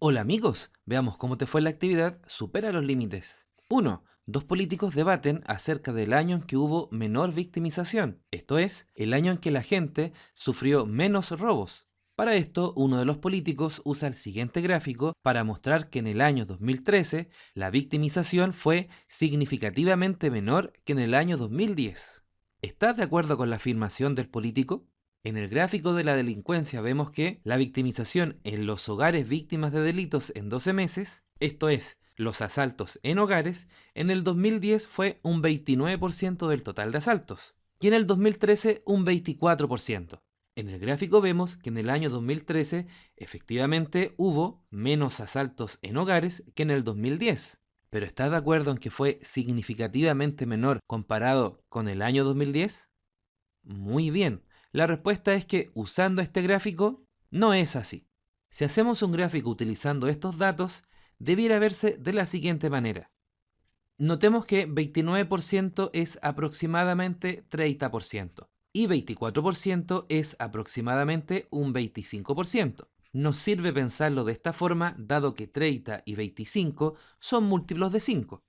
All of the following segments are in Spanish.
Hola amigos, veamos cómo te fue la actividad Supera los límites. 1. Dos políticos debaten acerca del año en que hubo menor victimización, esto es, el año en que la gente sufrió menos robos. Para esto, uno de los políticos usa el siguiente gráfico para mostrar que en el año 2013 la victimización fue significativamente menor que en el año 2010. ¿Estás de acuerdo con la afirmación del político? En el gráfico de la delincuencia vemos que la victimización en los hogares víctimas de delitos en 12 meses, esto es, los asaltos en hogares, en el 2010 fue un 29% del total de asaltos y en el 2013 un 24%. En el gráfico vemos que en el año 2013 efectivamente hubo menos asaltos en hogares que en el 2010. ¿Pero estás de acuerdo en que fue significativamente menor comparado con el año 2010? Muy bien, la respuesta es que usando este gráfico no es así. Si hacemos un gráfico utilizando estos datos, debiera verse de la siguiente manera. Notemos que 29% es aproximadamente 30% y 24% es aproximadamente un 25%. Nos sirve pensarlo de esta forma dado que 30 y 25 son múltiplos de 5.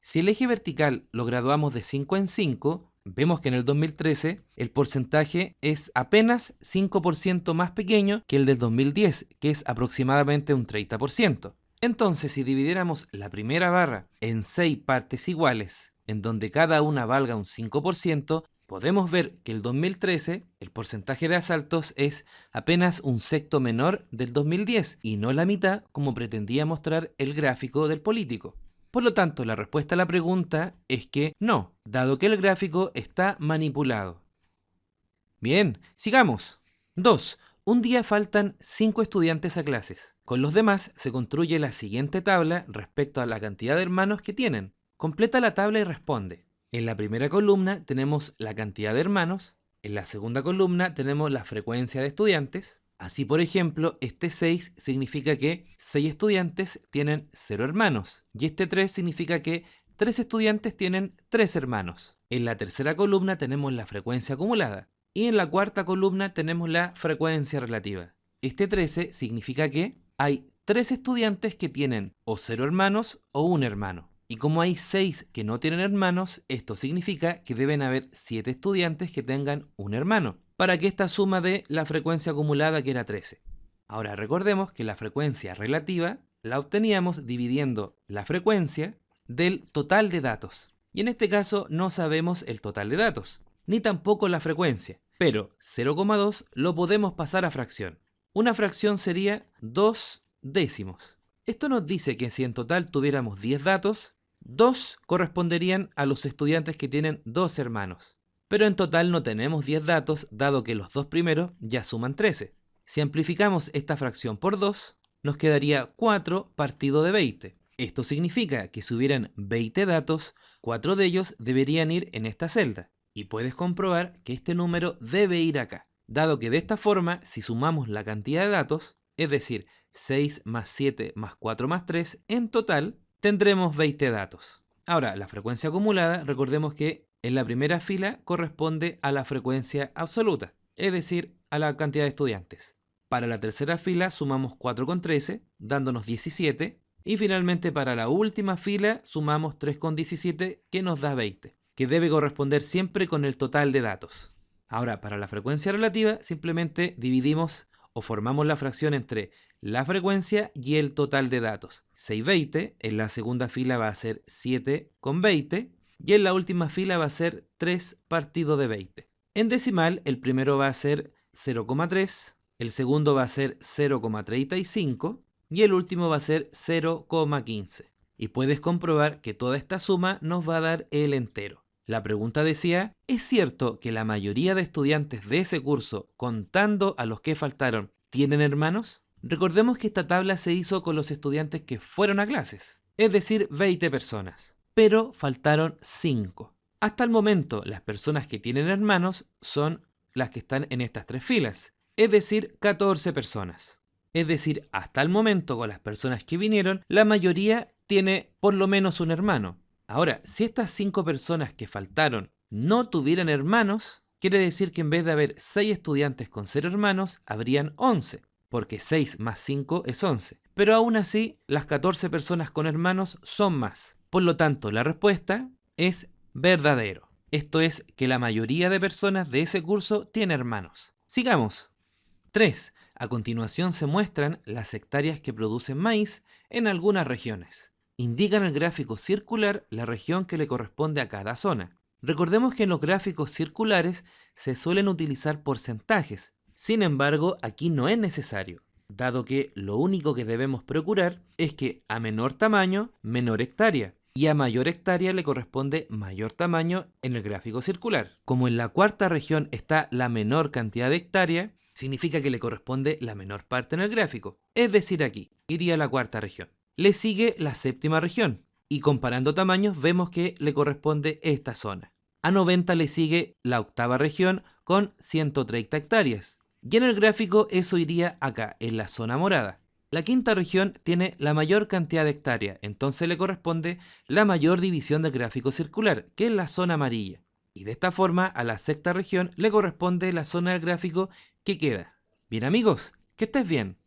Si el eje vertical lo graduamos de 5 en 5, vemos que en el 2013 el porcentaje es apenas 5% más pequeño que el del 2010, que es aproximadamente un 30%. Entonces, si dividiéramos la primera barra en 6 partes iguales, en donde cada una valga un 5%, podemos ver que el 2013, el porcentaje de asaltos es apenas un sexto menor del 2010 y no la mitad como pretendía mostrar el gráfico del político. Por lo tanto, la respuesta a la pregunta es que no, dado que el gráfico está manipulado. Bien, sigamos. 2. Un día faltan 5 estudiantes a clases. Con los demás se construye la siguiente tabla respecto a la cantidad de hermanos que tienen. Completa la tabla y responde. En la primera columna tenemos la cantidad de hermanos, en la segunda columna tenemos la frecuencia de estudiantes. Así, por ejemplo, este 6 significa que 6 estudiantes tienen 0 hermanos y este 3 significa que 3 estudiantes tienen 3 hermanos. En la tercera columna tenemos la frecuencia acumulada y en la cuarta columna tenemos la frecuencia relativa. Este 13 significa que hay 3 estudiantes que tienen o 0 hermanos o un hermano. Y como hay 6 que no tienen hermanos, esto significa que deben haber 7 estudiantes que tengan un hermano, para que esta suma dé la frecuencia acumulada que era 13. Ahora recordemos que la frecuencia relativa la obteníamos dividiendo la frecuencia del total de datos. Y en este caso no sabemos el total de datos, ni tampoco la frecuencia, pero 0,2 lo podemos pasar a fracción. Una fracción sería 2 décimos. Esto nos dice que si en total tuviéramos 10 datos, 2 corresponderían a los estudiantes que tienen 2 hermanos. Pero en total no tenemos 10 datos, dado que los dos primeros ya suman 13. Si amplificamos esta fracción por 2, nos quedaría 4 partido de 20. Esto significa que si hubieran 20 datos, 4 de ellos deberían ir en esta celda. Y puedes comprobar que este número debe ir acá, dado que de esta forma, si sumamos la cantidad de datos, es decir, 6 más 7 más 4 más 3, en total tendremos 20 datos. Ahora, la frecuencia acumulada, recordemos que en la primera fila corresponde a la frecuencia absoluta, es decir, a la cantidad de estudiantes. Para la tercera fila sumamos 4 con 13, dándonos 17, y finalmente para la última fila sumamos 3 con 17, que nos da 20, que debe corresponder siempre con el total de datos. Ahora, para la frecuencia relativa, simplemente dividimos o formamos la fracción entre la frecuencia y el total de datos. 6/20, en la segunda fila va a ser 7/20 y en la última fila va a ser 3 partido de 20. En decimal, el primero va a ser 0,3, el segundo va a ser 0,35 y el último va a ser 0,15. Y puedes comprobar que toda esta suma nos va a dar el entero. La pregunta decía, ¿es cierto que la mayoría de estudiantes de ese curso, contando a los que faltaron, tienen hermanos? Recordemos que esta tabla se hizo con los estudiantes que fueron a clases, es decir, 20 personas, pero faltaron 5. Hasta el momento, las personas que tienen hermanos son las que están en estas 3 filas, es decir, 14 personas. Es decir, hasta el momento, con las personas que vinieron, la mayoría tiene por lo menos un hermano. Ahora, si estas 5 personas que faltaron no tuvieran hermanos, quiere decir que en vez de haber 6 estudiantes con 0 hermanos, habrían 11, porque 6 más 5 es 11. pero aún así las 14 personas con hermanos son más. Por lo tanto, la respuesta es verdadero. Esto es que la mayoría de personas de ese curso tiene hermanos. Sigamos. 3. A continuación se muestran las hectáreas que producen maíz en algunas regiones. Indica en el gráfico circular la región que le corresponde a cada zona. Recordemos que en los gráficos circulares se suelen utilizar porcentajes. Sin embargo, aquí no es necesario, dado que lo único que debemos procurar es que a menor tamaño, menor hectárea, y a mayor hectárea le corresponde mayor tamaño en el gráfico circular. Como en la cuarta región está la menor cantidad de hectárea, significa que le corresponde la menor parte en el gráfico. Es decir, aquí iría la cuarta región. Le sigue la séptima región, y comparando tamaños vemos que le corresponde esta zona. A 90 le sigue la octava región con 130 hectáreas. Y en el gráfico eso iría acá, en la zona morada. La quinta región tiene la mayor cantidad de hectáreas, entonces le corresponde la mayor división del gráfico circular, que es la zona amarilla. Y de esta forma a la sexta región le corresponde la zona del gráfico que queda. Bien amigos, que estés bien.